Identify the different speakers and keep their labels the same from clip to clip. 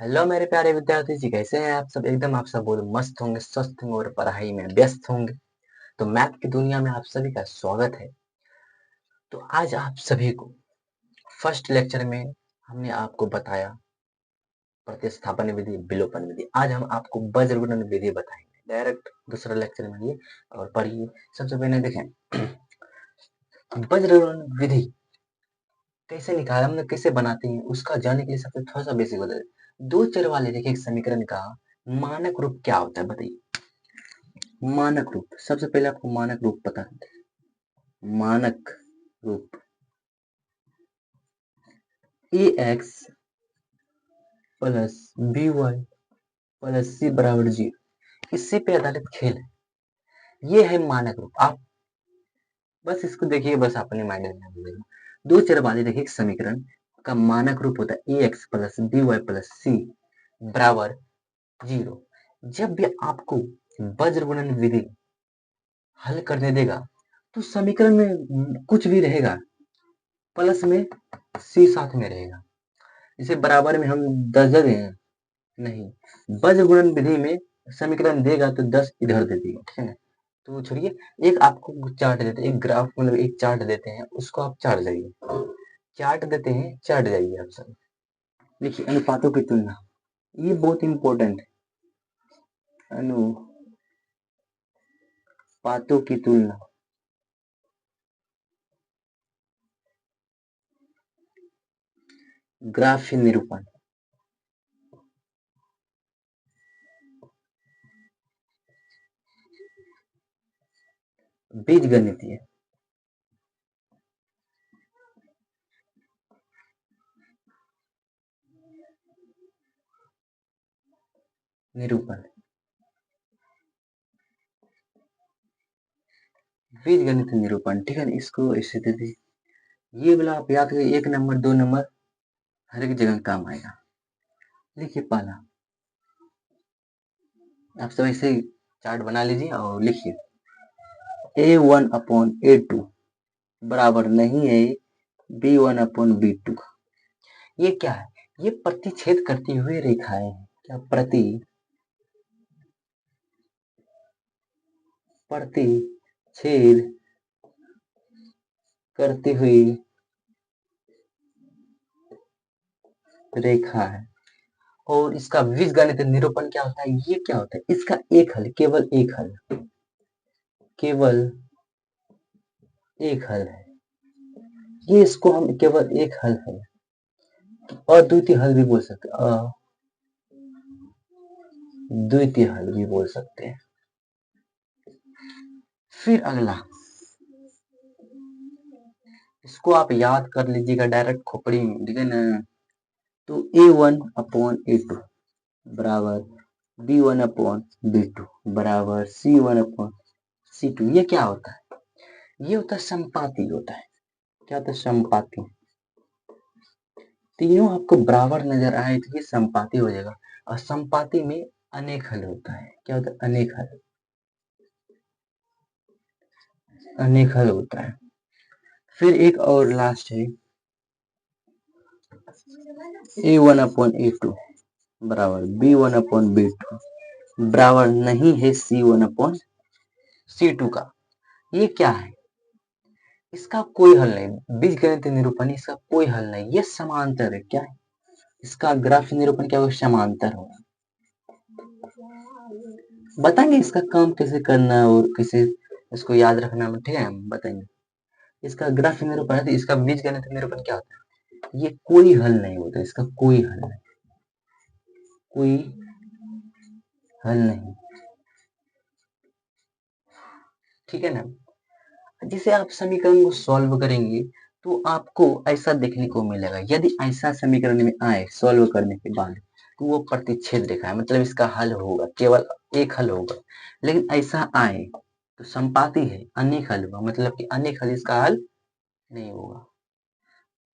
Speaker 1: Hello मेरे प्यारे विद्यार्थी जी, कैसे हैं आप सब? एकदम आप सब बोलो मस्त होंगे, स्वस्थ होंगे और पढ़ाई में व्यस्त होंगे। तो मैथ की दुनिया में आप सभी का स्वागत है। तो आज आप सभी को फर्स्ट लेक्चर में हमने आपको बताया प्रतिस्थापन विधि, विलोपन विधि। आज हम आपको वज्र गुणन विधि बताएंगे। डायरेक्ट दूसरा लेक्चर में लिए और पढ़िए। सबसे पहले देखें वज्र गुणन विधि कैसे निकाला, हमने कैसे बनाते हैं, उसका जानने के लिए सबसे थोड़ा सा बेसिक बता दें। दो चर वाले देखिए एक समीकरण का मानक रूप क्या होता है बताइए। मानक रूप, सबसे पहले आपको मानक रूप पता है। मानक रूप a x plus b y plus c बराबर जीरो, इससे पे आधारित खेल है। ये है मानक रूप। आप बस इसको देखिए, बस अपने माइंड में बोलेगा। दो चर वाले देखिए एक समीकरण का मानक रूप होता है a x plus b y plus c बराबर जीरो। जब भी आपको वज्र गुणन विधि हल करने देगा तो समीकरण में कुछ भी रहेगा, प्लस में सी साथ में रहेगा। इसे बराबर में हम 10 दे दें, नहीं, वज्र गुणन विधि में समीकरण देगा तो 10 इधर दे देगा, ठीक है ना। तो छोड़िए, एक आपको चार्ट देते हैं, एक ग्राफ मतलब एक चार्ट देते हैं, उसको आप चार्ट जाइए। चार्ट देते हैं, चार्ट जाइए आप सब। देखिए अनुपातों की तुलना, ये बहुत इंपॉर्टेंट है। अनुपातों की तुलना, ग्राफ निरूपण, बीजगणितीय, निरूपण, बीजगणितीय निरूपण, ठीक है ना। इसको ऐसे दे दीजिए। ये वाला आप याद करिए, 1 नंबर 2 नंबर हर एक जगह काम आएगा। देखिए पहला, आप सब ऐसे चार्ट बना लीजिए और लिखिए A1 अपॉन A2 बराबर नहीं है B1 अपॉन B2 का। ये क्या है? ये प्रतिच्छेद करती हुई रेखाएं हैं। क्या? प्रतिच्छेद करती हुई रेखा है। और इसका बीजगणित निरूपण क्या होता है? ये क्या होता है? इसका एक हल, केवल एक हल, केवल एक हल है। ये इसको हम केवल एक हल है, अद्वितीय हल भी बोल सकते हैं, अद्वितीय हल भी बोल सकते हैं। फिर अगला, इसको आप याद कर लीजिएगा डायरेक्ट खोपड़ी में, ठीक है ना। तो A1 अपॉन A2 बराबर B1 अपॉन B2 बराबर C1 अपॉन C2। ये क्या होता है? ये होता है संपाती होता है। क्या होता है? संपाती। तीनों आपको बराबर नजर आए तो ये संपाती हो जाएगा। और संपाती में अनेक हल होता है। क्या होता है? अनेक हल, अनेक हल होता है। फिर एक और लास्ट है A1 अपॉन A2 बराबर B1 अपॉन B2 बराबर नहीं है C1 अपॉन C2 का। ये क्या है? इसका कोई हल नहीं। बीजगणित निरूपण, इसका कोई हल नहीं। ये समांतर है। क्या है? इसका ग्राफ निरूपण क्या होगा? समांतर होगा। बताएंगे इसका काम कैसे करना है और कैसे इसको याद रखना है, ठीक है, हम बताएंगे। इसका ग्राफ निरूपण है, इसका बीजगणित निरूपण क्या होता है? ये कोई हल नहीं होता, इसका कोई हल नहीं, कोई हल नहीं, ठीक है ना। जैसे आप समीकरण को सॉल्व करेंगे तो आपको ऐसा देखने को मिलेगा। यदि ऐसा समीकरण में आए सॉल्व करने के बाद तो वो प्रतिच्छेद रेखा है, मतलब इसका हल होगा, केवल एक हल होगा। लेकिन ऐसा आए तो संपाती है, अनेक हल होगा, मतलब कि अनेक हल, इसका हल नहीं होगा।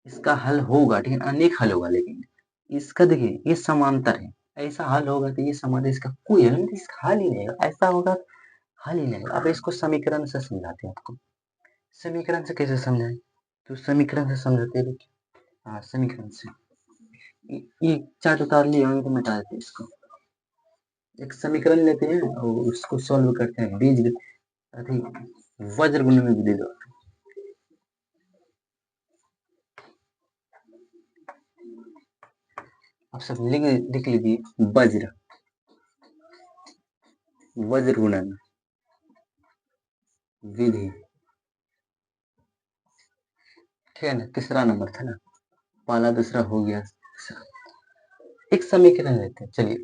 Speaker 1: इसका हल होगा, ठीक है, अनेक हल होगा, लेकिन इसका देखिए ये समांतर है। ऐसा हल होगा तो ये समांतर, इसका कोई हल नहीं, इसका हल ही नहीं होगा। ऐसा होगा हल ही नहीं होगा। अब इसको समीकरण से समझाते हैं आपको। समीकरण से कैसे समझाएं? तो समीकरण से समझाते हैं। हाँ, समीकरण से ये चार्ट उतार लिया तो मिटा देते हैं इसको। एक समीकरण लेते हैं और उसको सॉल्व करते हैं बीज वज्र गुणन विधि द्वारा। आप सब लिख लीजिए वज्र गुणन विधि, ठीक है ना। तीसरा नंबर था ना, पहला दूसरा हो गया। एक समीकरण लेते हैं, चलिए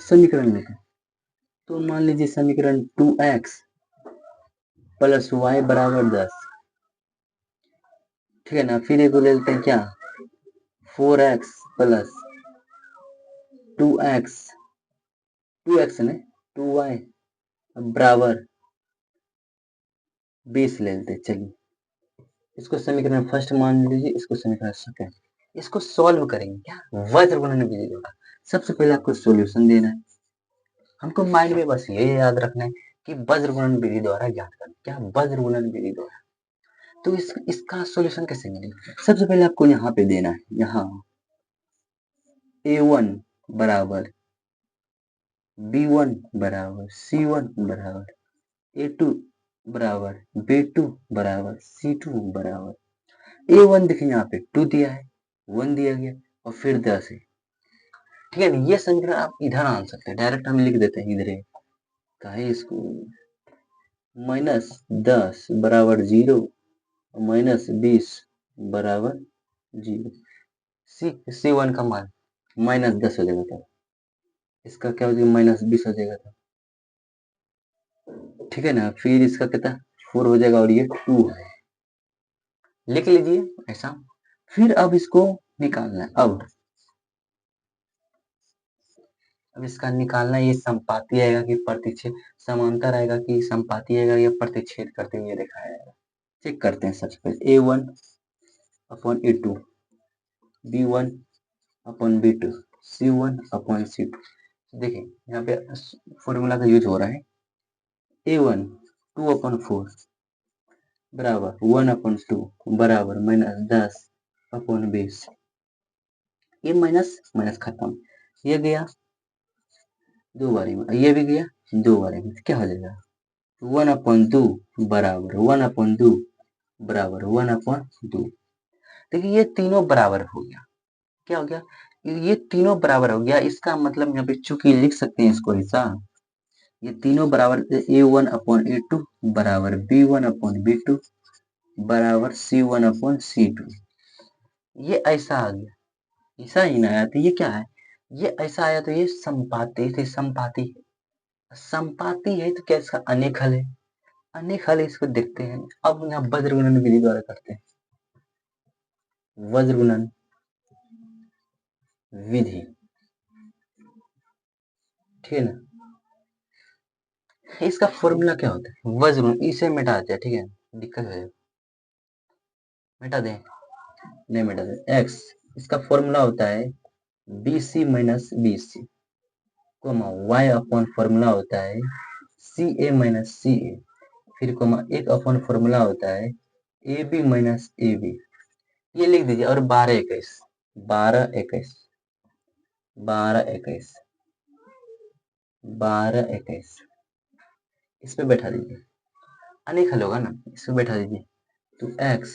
Speaker 1: समीकरण लेते हैं। तो मान लीजिए समीकरण 2x प्लस वाई बराबर 10, ठीक है ना। फिर एक लेते हैं क्या, 4x प्लस 2x 2x ने 2y बराबर 20 ले लेते। चलिए इसको समीकरण फर्स्ट मान लीजिए, इसको समीकरण सेकंड। इसको सॉल्व करेंगे क्या, वज्र गुणन विधि द्वारा। सबसे पहले आपको सॉल्यूशन देना है, हमको माइंड में बस ये याद रखना है कि वज्र गुणन विधि द्वारा ज्ञात करना। क्या, वज्र गुणन विधि द्वारा। तो इसका सॉल्यूशन कैसे मिलेगा, सबसे पहले आपको यहाँ पे देना है, यहाँ a1 बराबर b1 बराबर c1 बराबर a2 बराबर b2 बराबर c2 बराबर a1 देखिए यहाँ पे 2 दिया है, 1 दिया गया और फिर 10 है, ठीक है ना। ये समीकरण आप इधर आन सकते हैं, डायरेक्ट हम लिख देते हैं इधर, कहे इसको -10 बराबर 0 -20 बराबर 0। C1 का मान -10 हो जाएगा, था इसका क्या हो जाएगा, -20 हो जाएगा था, ठीक है ना। फिर इसका कितना 4 हो जाएगा और ये 2 है, लिख लीजिए ऐसा। फिर अब इसको निकालना है। अब इसका निकालना, ये संपाती आएगा कि प्रतिच्छेद, समांतर आएगा कि संपाती आएगा या प्रतिच्छेद करते हुए दिखाया जाएगा। चेक करते हैं सबसे पहले a1 upon a2 b1 upon b2 c1 upon c2। देखिए यहाँ पे फॉर्मूला का यूज हो रहा है, a1 2/4 बराबर 1/2 बराबर -10 अपॉन 20। ये माइनस माइनस खत्म, ये गया 2 बारी में, ये भी गया 2 बारी में, क्या हो जाएगा 1/2 बराबर 1/2 बराबर 1/2। देखिए ये तीनों बराबर हो गया, क्या हो गया, ये तीनों बराबर हो गया। इसका मतलब यहाँ पे चूंकि लिख सकते हैं इसको ऐसा, ये तीनों बराबर a1/a2 बराबर b1/b2 बराबर c1/c2। ये ऐसा आ गया, ऐसा ही ना आया तो ये क्या है, ये ऐसा आया तो ये संपाती थे, संपाती है, संपाती है तो क्या इसका अनेक हल है, अनेक हल इसको देखते हैं। अब यहाँ वज्र गुणन विधि द्वारा करते हैं, वज्र गुणन विधि, ठीक है ना। इसका फॉर्मूला क्या होता है, वज्र गुणन, इसे मिटा देते हैं, ठीक है, दिक्कत है, मिटा दें, नहीं मिटा दें। x इसका फॉर्मूला होता है bc minus bc, y upon formula होता है ca माइनस ca, फिर एक अपॉन फॉर्मूला होता है ab माइनस ab। ये लिख दीजिए और 12 21 इस पे बैठा दीजिए, अनेक हल होगा ना, इस पे बैठा दीजिए। तो x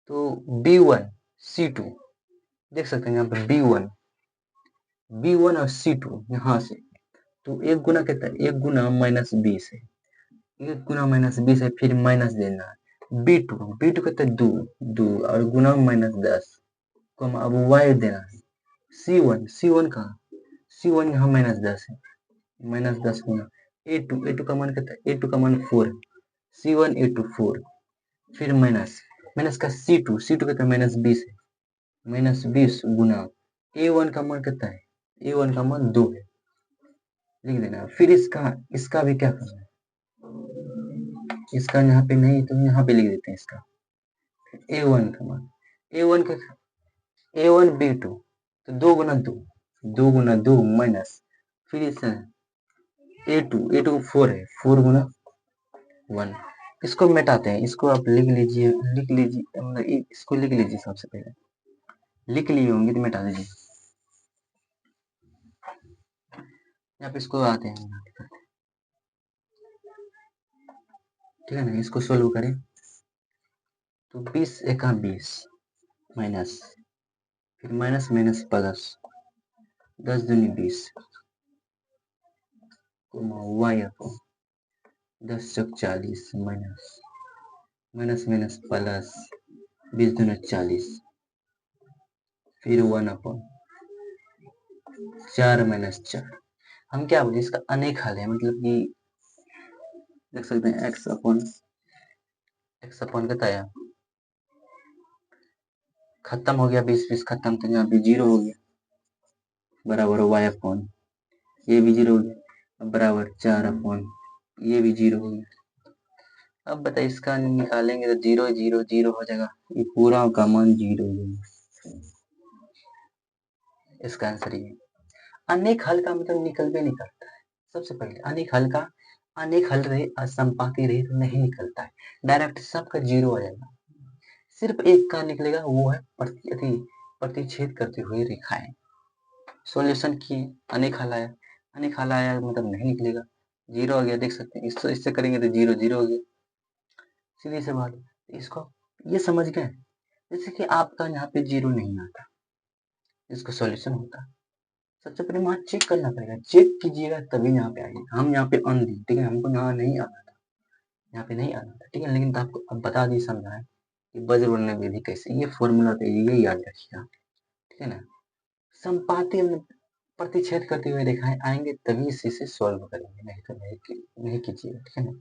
Speaker 1: तो b1 c2 देख सकते हैं यहाँ पे b1 और c2 यहाँ से, तो एक गुना कितना, एक गुना -20 है, एक गुना -20 है, फिर माइनस देना है b2 कितना 2 और गुना -10 अब y देना है c1 कहाँ, c1 यहाँ -10 है, -10 गुना a2 का मान कितना, a2 का मान 4 है, c1 a2 4, फिर माइनस का c2 कितना -20 है, -20 गुना a1 का मान कितना है, a1 का मान 2 है, लिख देना। फिर इसका भी क्या करना है, इसका यहाँ पे नहीं तो यहाँ पे लिख देते हैं इसका a1 का मान, a1 का a1 b2 तो 2 गुना 2 माइनस, फिर इसका a2 4 है, 4 गुना 1 इसको मिटाते हैं, इसको आप लिख लीजिए, मतलब इसको लिख लीजिए, सबसे पहले लिख लिए होंगे तो मिटा दीजिए। यहाँ पे इसको आते हैं, ठीक है ना। इसको सोल्व करें तो 20 एका 20 माइनस, फिर माइनस माइनस प्लस, 10 दूनी 20 वाई अपॉन 10 चौक 40 माइनस माइनस माइनस प्लस, 20 दूनी 40, फिर 1 अपॉन 4 माइनस 4। हम क्या बोले, इसका अनेक हल है, मतलब कि देख सकते हैं x अपॉन का ताया खत्म हो गया, 20 खत्म, तो यहाँ पे 0 हो गया, बराबर y अपॉन ये भी 0 हो गया, बराबर 4 अपॉन ये भी 0 हो गया। अब बताइए, इसका निकालेंगे तो 0 0 0 हो जाएगा, ये पूरा का मान 0 हो जाएगा। इसका आंसर ये अनेक हल का मतलब निकल भी नहीं करता है। सबसे पहले अनेक हल रहे, असंपाती रहे तो नहीं निकलता है, डायरेक्ट सबका 0 आ जाएगा। सिर्फ एक का निकलेगा, वो है प्रतिच्छेद करते हुए रेखाएं। सॉल्यूशन किए, अनेक हल आया मतलब नहीं निकलेगा, 0 आ गया, देख सकते हैं। इससे करेंगे तो 0 0 हो गया, सीधी सी बात। इसको ये समझ गए, जैसे कि आपका यहाँ पे 0 नहीं आता, इसका सॉल्यूशन होता, सबसे पहले वहां चेक करना पड़ेगा, चेक कीजिएगा तभी यहाँ पे आएगा। हम यहाँ पे अन दी, ठीक है, हमको यहाँ नहीं आना था, यहाँ पे नहीं आना था, ठीक है, लेकिन तो आपको अब बता दी, समझा है कि वज्र वर्णन विधि कैसे, ये फॉर्मूला पे ये याद रखिए आप, ठीक है ना। संपाती प्रतिच्छेद करते हुए रेखाएं आएंगे तभी इसी से सॉल्व करेंगे, नहीं तो नहीं कीजिएगा, ठीक है ना,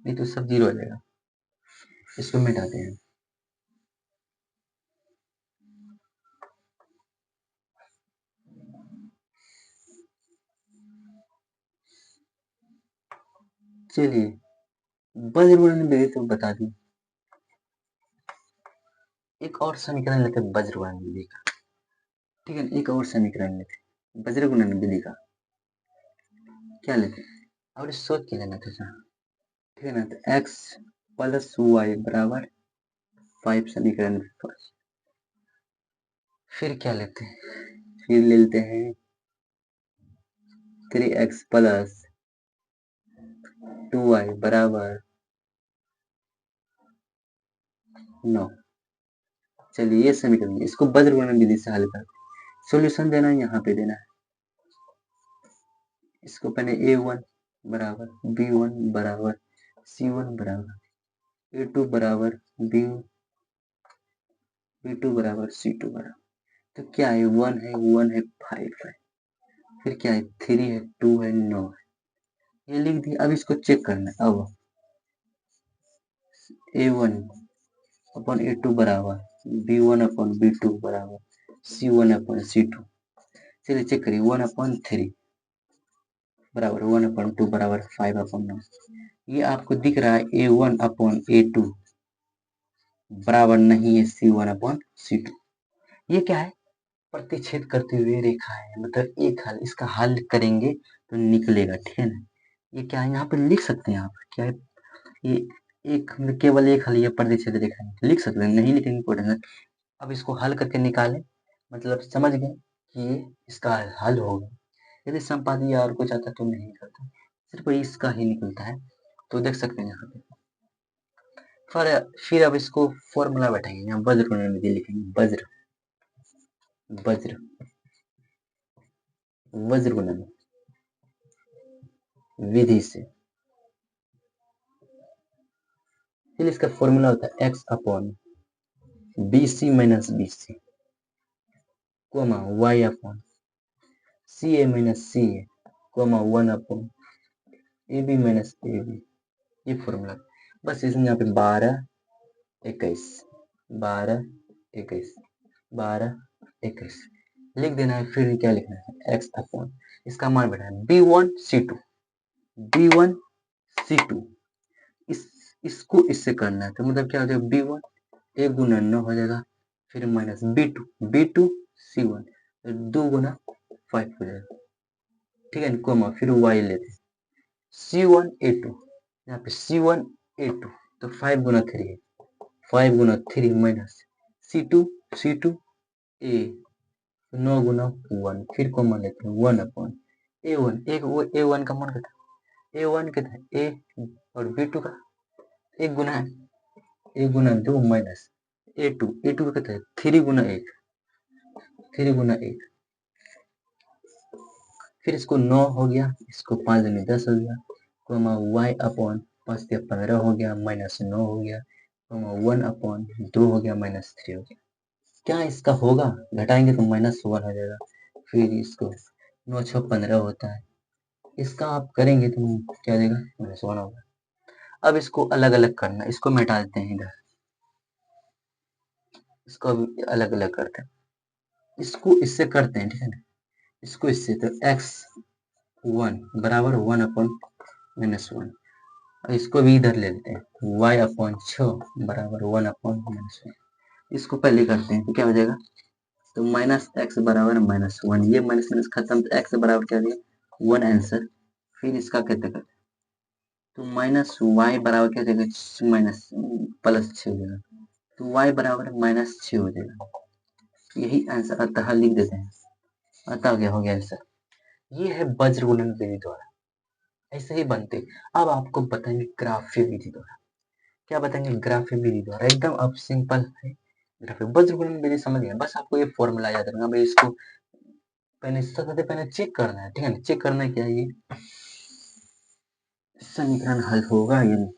Speaker 1: नहीं तो सब 0 आ जाएगा। इसको मिटाते हैं, चलिए वज्र वर्णन विधि तो बता दी, एक और समीकरण लेते हैं वज्र वर्णन विधि का, ठीक है, एक और समीकरण लेते हैं वज्र वर्णन विधि का। क्या लेते हैं, और सोच के लेना था, ठीक है ना। तो x प्लस वाई बराबर 5 समीकरण फर्स्ट, फिर क्या लेते हैं, फिर ले लेते हैं 3x प्लस 2y बराबर 9। चलिए ये समीकरण, इसको वज्र वर्णन विधि से हल कर, सॉल्यूशन देना है, यहाँ पे देना है। इसको पहले a1 बराबर b1 बराबर c1 बराबर a2 बराबर b2 बराबर c2 बराबर, तो क्या है, 1 है 5 है, फिर क्या है 3 है 2 है 9 है, ये लिख दिया। अब इसको चेक करना है, अब a1 अपॉन a2 बराबर b1 अपॉन b2 बराबर c1 अपॉन c2। चलिए चेक करिए, 1 अपॉन 3 बराबर 1 अपॉन 2 बराबर 5 अपॉन 9, ये आपको दिख रहा है a1 अपॉन a2 बराबर नहीं है c1 अपॉन c2। ये क्या है, प्रतिच्छेद करते हुए रेखा है, मतलब एक हल, इसका हल करेंगे तो निकलेगा, ठीक है ना। ये क्या है, यहाँ पे लिख सकते हैं आप, क्या है ये, एक मतलब केवल एक हल, ये प्रतिच्छेद रेखा है, लिख सकते हैं, नहीं लिखेंगे कोई ढंग। अब इसको हल करके निकालें, मतलब समझ गए कि ये इसका हल होगा। यदि संपादी या और कुछ आता तो नहीं निकलता, सिर्फ इसका ही निकलता है, तो देख सकते हैं यहाँ पे। फिर अब इसको फॉर्मूला बैठाएंगे, यहाँ वज्र वर्णन विधि लिखेंगे, वज्र वर्णन विधि से, फिर इसका फॉर्मूला होता है x upon BC minus BC comma y upon CA minus CA comma 1 upon AB minus AB, ये फॉर्मूला। बस इसमें यहाँ पे 12 21 12 21 12 21 लिख देना है, फिर क्या लिखना है, x अपॉन इसका मान बैठा है B1 C2 इसको इससे करना है, तो मतलब क्या हो जाएगा, B1 1 गुना 9 हो जाएगा, फिर माइनस B2 C1 2 गुना 5 हो जाएगा, ठीक है, कोमा फिर y लेते हैं C1 A2, यहाँ पे C1 A2, तो 5 गुना 3 है, 5 गुना 3 माइनस C2 A, 9 गुना 1, फिर कॉमन लेते हैं 1 अपॉन A1, A1 का मान कितना, A1 कितना है A और B2 का 1 गुना है, 1 गुना 2 माइनस A2 का कितना है 3 गुना 1, 3 गुना 1, फिर इसको 9 हो गया, इसको 5 दूनी 10 हो गया, कोमा y अपॉन 5 से 15 हो गया, माइनस 9 हो गया, कोमा 1 अपॉन 2 हो गया, माइनस 3 हो गया। क्या इसका होगा, घटाएंगे तो माइनस 1 हो जाएगा, फिर इसको 9 6 15 होता है, इसका आप करेंगे तो क्या देगा माइनस 1 होगा। अब इसको अलग अलग करना, इसको मिटा देते हैं इधर, इसको अलग अलग करते हैं, इसको इससे करते हैं, ठीक है ना, इसको इससे, तो x1 बराबर 1 अपॉन माइनस 1, इसको भी इधर ले लेते हैं y अपॉन 6 बराबर 1 अपॉन माइनस 1, इसको पहले करते हैं तो क्या हो जाएगा, तो माइनस एक्स बराबर माइनस 1, ये माइनस माइनस खत्म, तो x बराबर क्या दिया 1 आंसर, फिर इसका कहते करते तो माइनस y बराबर क्या देगा माइनस प्लस 6 हो जाएगा, तो y बराबर माइनस 6 हो जाएगा, यही आंसर अतः लिख देते हैं, अतः क्या हो गया आंसर, ये है वज्र गुणन विधि द्वारा, ऐसे ही बनते। अब आपको बताएंगे ग्राफीय विधि द्वारा, क्या बताएंगे ग्राफीय विधि द्वारा, एकदम अब सिंपल है ग्राफीय। वज्र गुणन विधि समझ गए, बस आपको ये फॉर्मूला याद रखना भाई, इसको पहले सबसे पहले चेक करना है, ठीक है ना, चेक करना है क्या ये समीकरण हल होगा या नहीं,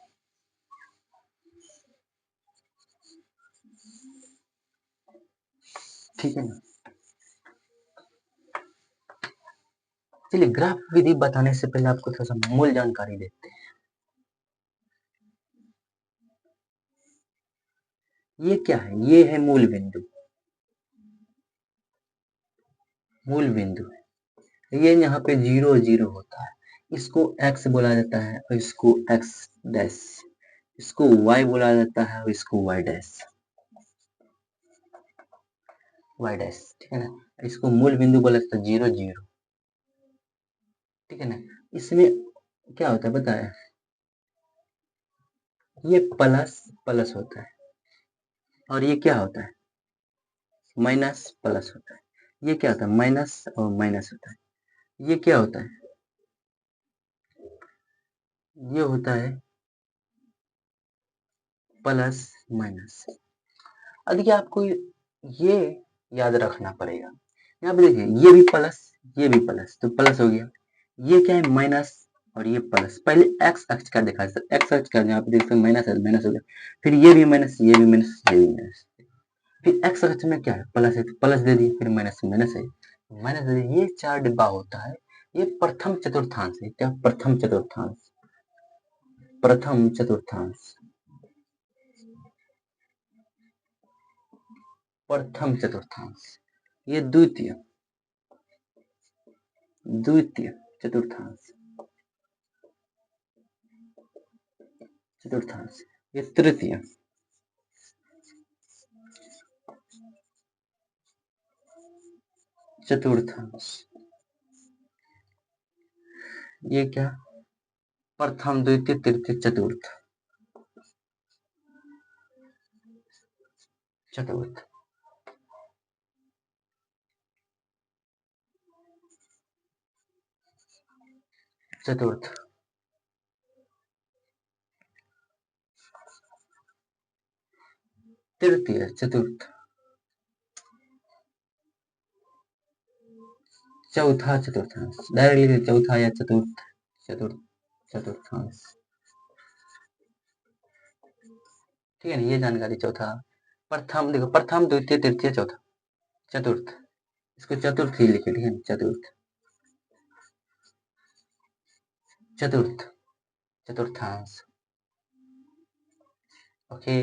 Speaker 1: ठीक है ना। चलिए ग्राफ विधि बताने से पहले आपको थोड़ा सा मूल जानकारी देते हैं, ये क्या है, ये है मूल बिंदु, मूल बिंदु है, ये यहाँ पे 0 0 होता है, इसको x बोला जाता है और इसको x डैश, इसको y बोला जाता है और इसको y डैश, y डैश, ठीक है ना, इसको मूल बिंदु बोला जाता है 0 0, ठीक है ना। इसमें क्या होता है बताया, ये प्लस प्लस होता है और ये क्या होता है माइनस प्लस होता है, ये क्या होता है माइनस और माइनस होता है, ये क्या होता है, ये होता है प्लस माइनस। अब देखिए आपको ये याद रखना पड़ेगा, यहाँ पे देखिए ये भी प्लस, ये भी प्लस, तो प्लस हो गया, ये क्या है माइनस और ये प्लस, पहले एक्स अक्ष का देखा, एक्स अक्ष का यहाँ पे देखते हैं माइनस है, माइनस हो गया, फिर ये भी माइनस, ये भी माइनस, ये भी माइनस, फिर एक्स अक्ष में क्या है प्लस है, तो प्लस दे दिए, फिर माइनस माइनस है, माइनस दे दिए, ये 4 डिब्बा होता है, ये प्रथम चतुर्थांश है, क्या प्रथम चतुर्थांश, प्रथम चतुर्थांश, प्रथम चतुर्थांश, ये द्वितीय, द्वितीय चतुर्थांश, चतुर्थांश, ये तृतीय, चतुर्थांश, ये क्या प्रथम द्वितीय तृतीय चतुर्थ, चतुर्थ, चतुर्थ, तृतीय चतुर्थ, चौथा चतुर्थांश, डायरेक्टली चौथा या चतुर्थ, चतुर्थ चतुर्थांश, ठीक है ना, ये जानकारी चौथा, प्रथम देखो प्रथम द्वितीय तृतीय चौथा चतुर्थ, इसको चतुर्थ ही लिखे, ठीक है, चतुर्थ, चतुर्थ चतुर्थांश, ओके,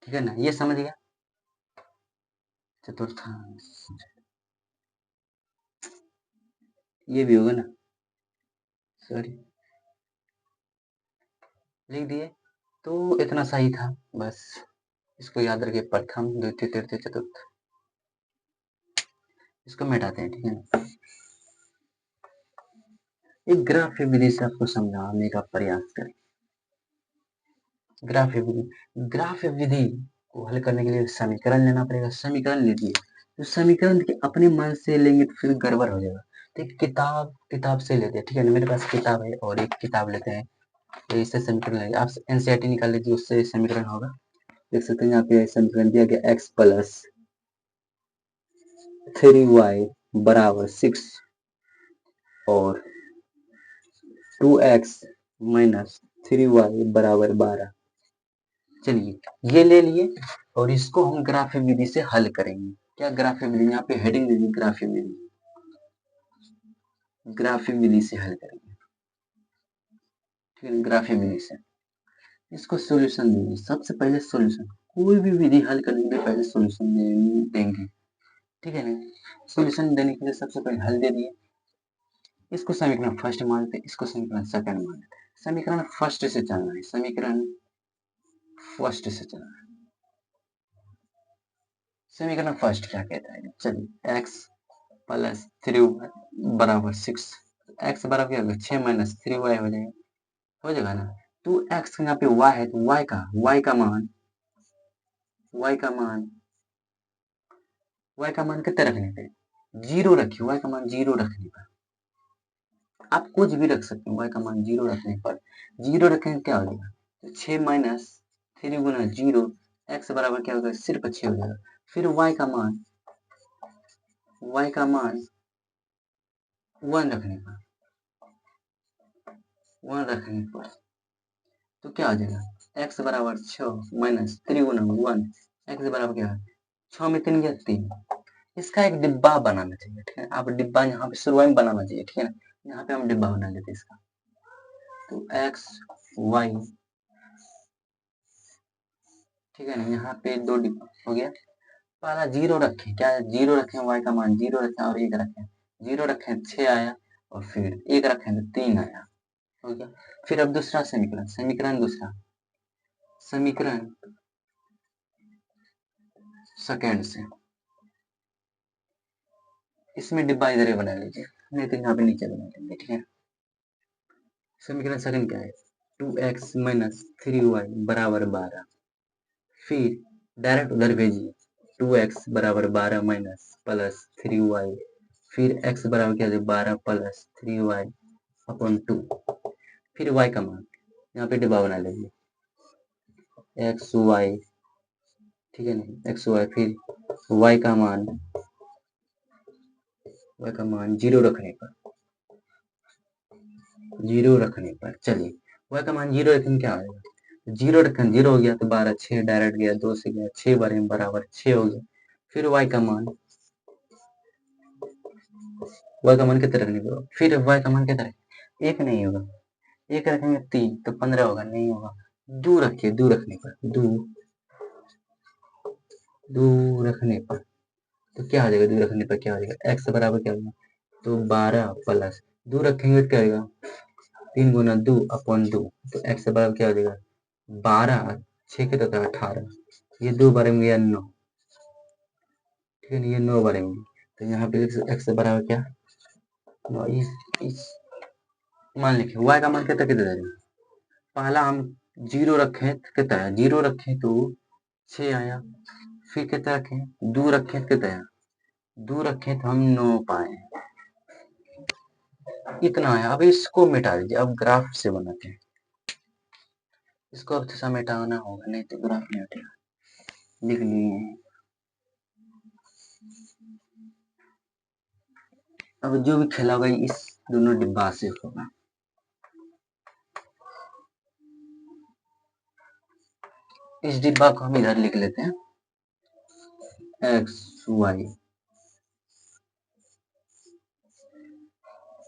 Speaker 1: ठीक है ना, ये समझ गया चतुर्थांश, ये भी होगा ना, सॉरी लिख दिए, तो इतना सही था, बस इसको याद रखिए प्रथम द्वितीय तृतीय चतुर्थ, इसको मिटाते हैं, ठीक है ना। एक ग्राफ विधि से आपको समझाने का प्रयास करें, ग्राफीय विधि, ग्राफीय विधि को हल करने के लिए समीकरण लेना पड़ेगा। समीकरण लीजिए, तो समीकरण देखिए अपने मन से लेंगे तो फिर गड़बड़ हो जाएगा। तो किताब से लेते हैं, ठीक है ना, मेरे पास किताब है और एक किताब लेते हैं, तो इससे समीकरण लेंगे। आप एनसीईआरटी निकाल लीजिए, उससे समीकरण होगा। देख सकते हैं यहाँ पे समीकरण दिया गया x प्लस 3y बराबर 6 और 2x माइनस 3y बराबर 12। चलिए ये ले लिए और इसको हम ग्राफीय विधि से हल करेंगे। क्या ग्राफीय विधि, यहाँ पे हेडिंग दीजिए ग्राफीय विधि, ग्राफीय विधि से हल करेंगे, ठीक है, ग्राफीय विधि से इसको सॉल्यूशन देंगे। सबसे पहले सॉल्यूशन, कोई भी विधि हल करने के लिए पहले सॉल्यूशन देंगे, ठीक है ना। सॉल्यूशन देने के लिए सबसे पहले हल दे दिए, इसको समीकरण फर्स्ट मानते हैं, इसको समीकरण सेकंड मानते हैं। समीकरण फर्स्ट से चलना है, समीकरण फर्स्ट से चलना है। समीकरण फर्स्ट क्या कहता है, चलिए x प्लस 3y बराबर 6, x बराबर क्या होगा 6 माइनस 3y हो जाएगा ना। 2x यहाँ पे y है तो y का मान कितना रखने पे, 0 रखिए, y का मान 0 रखने पर, आप कुछ भी रख सकते हैं, y का मान 0 रखने पर, 0 रखेंगे क्या हो जाएगा, तो 6 माइनस 3 गुना 0, x बराबर क्या होगा सिर्फ 6 हो जाएगा। फिर y का मान 1 रखने पर तो क्या हो जाएगा, x बराबर 6 माइनस 3 गुना 1, x बराबर क्या है 6 में 3 गया 3। इसका एक डिब्बा बनाना चाहिए, ठीक है, आप डिब्बा यहाँ पे शुरुआत में बनाना चाहिए, ठीक है ना। यहाँ पे हम डिब्बा बना लेते हैं इसका, तो x y, ठीक है ना, यहाँ पे 2 डिब्बा हो गया। पहला 0 रखें, क्या 0 रखें, y का मान 0 रखें और 1 रखें, 0 रखें 6 आया और फिर 1 रखें तो 3 आया, हो गया। फिर अब दूसरा समीकरण दूसरा समीकरण सेकंड से, इसमें डिब्बा इधर ही बना लीजिए, नहीं तो यहाँ पे नीचे बना लेंगे, ठीक है। समीकरण सेकंड क्या है, 2x माइनस 3y बराबर 12, फिर डायरेक्ट उधर भेजिए, 2x बराबर 12 माइनस प्लस 3y, फिर x बराबर क्या है 12 प्लस 3y अपॉन 2, फिर y का मान यहाँ पे डिब्बा बना लीजिए, एक्स वाई, ठीक है ना, एक्स वाई, फिर y का मान 0 रखने पर चलिए y का मान 0 रखेंगे क्या आएगा, 0 रखें 0 हो गया तो 12, 6 डायरेक्ट गया, 2 से गया 6 बार बराबर 6 हो गया। फिर y का मान कितना रखने पर, फिर y का मान कितना रखें, 1 नहीं होगा, 1 रखेंगे 3 तो 15 होगा, नहीं होगा। 2 रखिए, 2 रखने पर 2 रखने पर तो क्या आ जाएगा, 2 रखने पर क्या आ जाएगा, x बराबर क्या होगा, तो 12 प्लस 2 रखेंगे तो क्या आएगा 3 गुना 2 अपॉन 2, तो x बराबर क्या हो जाएगा 12, 6 के तो 18, ये 2 बार में गया 9, ठीक है ना, ये 9 बार में, तो यहाँ पे x बराबर क्या 9, इस मान लिखिए y का मान कितना कितना देगा, पहला हम 0 रखें तो कितना है, 0 रखें तो 6 आया, फिर कितना रखें 2 रखें तो कितना आया, 2 रखें तो हम 9 पाए, इतना है। अब इसको मिटा दीजिए, अब ग्राफ से बनाते हैं, इसको अब थोड़ा मिटाना होगा, नहीं तो ग्राफ नहीं हटेगा, लिख लिए। अब जो भी खेला होगा इस दोनों डिब्बा से होगा, इस डिब्बा को हम इधर लिख लेते हैं, एक्स वाई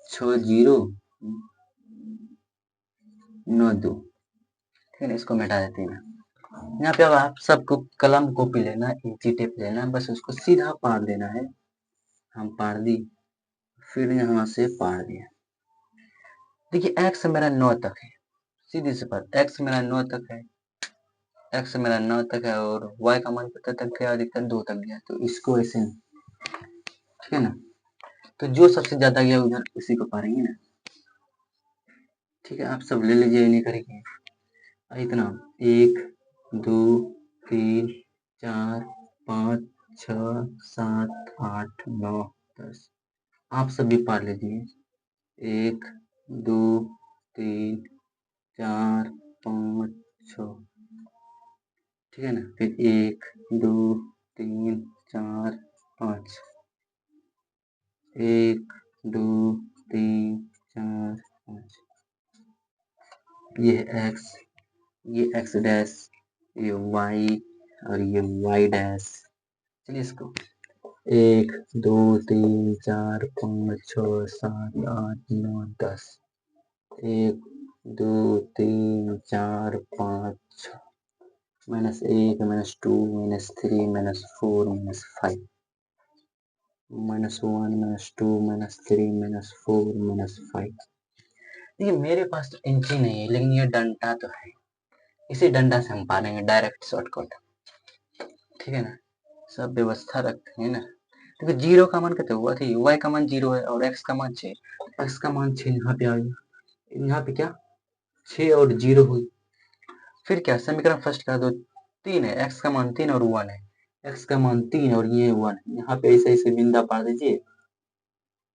Speaker 1: 6092, ठीक है, इसको मिटा देते हैं। यहाँ पे अब आप सबको कलम कॉपी लेना, इंची टेप लेना, बस उसको सीधा पार देना है, हम पार दी, फिर यहाँ से पार दिया। देखिए x मेरा 9 तक है, सीधी सी बात, x मेरा 9 तक है, x मेरा 9 तक है और y का मान कितना तक गया, अधिकतर 2 तक गया, तो इसको ऐसे, ठीक है ना, तो जो सबसे ज्यादा गया उधर उसी को पारेंगे ना, ठीक है। आप सब ले लीजिए, नहीं करेंगे। इतना 1 2 3 4 5 6 7 8 9 10। आप सब भी पढ़ लीजिए 1 2 3 4 5 6, ठीक है ना। फिर 1 2 3 4 5, 1 2 3 4 5। ये है x, ये x डैश, ये y और ये y डैश। चलिए इसको 1 2 3 4 5 6 7 8 9 10, 1 2 3 4 5 6, -1 -2 -3 -4 -5, -1 -2 -3 -4 -5। देखिए मेरे पास तो इंची नहीं है, लेकिन ये डंडा तो है। इसी डंडा से हम पालेंगे डायरेक्ट शॉर्टकट, ठीक है ना। सब व्यवस्था रखते हैं ना। देखो जीरो का मान कितना हुआ थी, y का मान 0 है और x का मान 6, x का मान 6 यहाँ पे आ गया। यहाँ पे क्या 6 और 0 हुई। फिर क्या समीकरण फर्स्ट का दो 3 है, x का मान 3 और 1 है, x का मान 3 और ये 1 है। यहाँ पे ऐसे ऐसे बिंदा पा दीजिए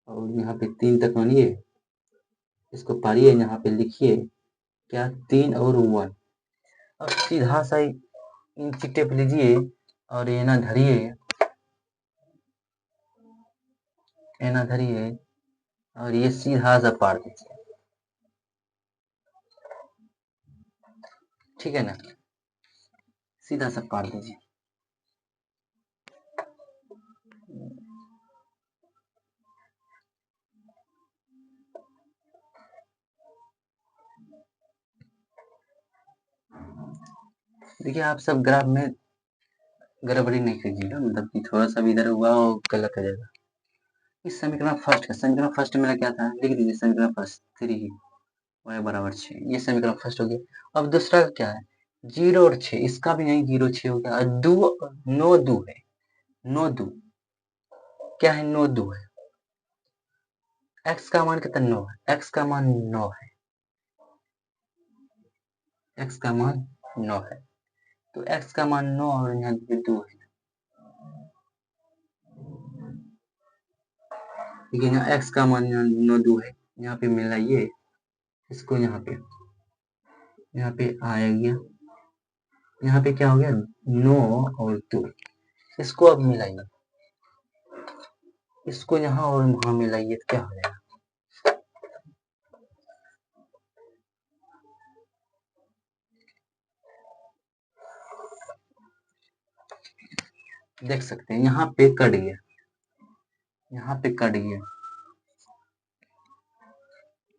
Speaker 1: और यहाँ पे 3 तक मानिए, इसको पारिए, यहाँ पे लिखिए क्या 3 और 1। अब सीधा सा इंची टेप लीजिए और ये ना धरिए, ये ना धरिए और ये सीधा सा पार दीजिए, ठीक है ना। सीधा सा पार दीजिए। देखिए आप सब ग्राफ में गड़बड़ी नहीं कीजिएगा, मतलब कि थोड़ा सा भी इधर हुआ हो गलत हो जाएगा। इस समीकरण फर्स्ट का, समीकरण फर्स्ट मेरा क्या था, लिख दीजिए समीकरण फर्स्ट 3 y बराबर 6, ये समीकरण फर्स्ट हो गया। अब दूसरा क्या है 0 और 6, इसका भी नहीं 0 6 हो गया। 9 2 है, 9 2 क्या है, 9 2 है। x का मान कितना 9 है, x का मान 9 है, x का मान 9 है। तो x का मान 9 और यहाँ 2 है। देखिए यहाँ x का मान 9 2 है, यहाँ पे मिलाइए इसको, यहाँ पे आ गया, यहाँ पे क्या हो गया 9 और 2, इसको अब मिलाइए, इसको यहाँ और वहाँ मिलाइए तो क्या हो जाएगा, देख सकते हैं यहाँ पे कट गया, यहाँ पे कट गया।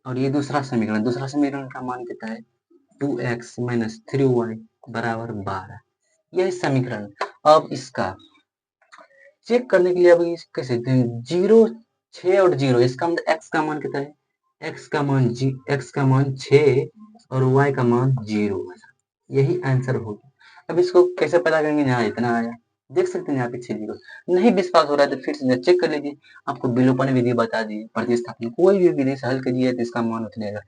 Speaker 1: और ये दूसरा समीकरण का मान कितना है 2x - 3y बराबर 12, यह समीकरण। अब इसका चेक करने के लिए अब कैसे 0 6 और 0, इसका मतलब x का मान कितना है, x का मान 6 और y का मान 0, यही आंसर होगा। अब इसको कैसे पता करेंगे, यहाँ इतना आया, देख सकते हैं यहाँ पे 6 0। नहीं विश्वास हो रहा है तो फिर से चेक कर लीजिए, आपको विलोपन विधि बता दी, प्रतिस्थापन कोई भी विधि से हल कीजिए तो इसका मान उतने आएगा।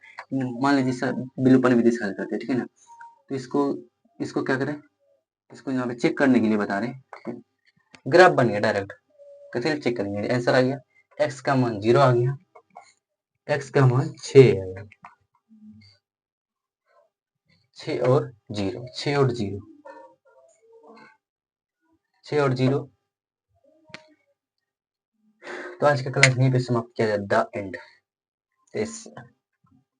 Speaker 1: मान लीजिए सर विलोपन विधि से हल करते हैं, ठीक है ना। तो इसको क्या करें, इसको यहाँ पे चेक करने के लिए बता रहे हैं, ग्राफ बन गया डायरेक्ट, कैसे चेक करेंगे, आंसर आ गया, x का मान 0 आ गया, x का मान 6 आ गया, 6 और 0, 6 और 0, 6 और 0। तो आज का क्लास यहीं पे समाप्त किया जाए, द एंड।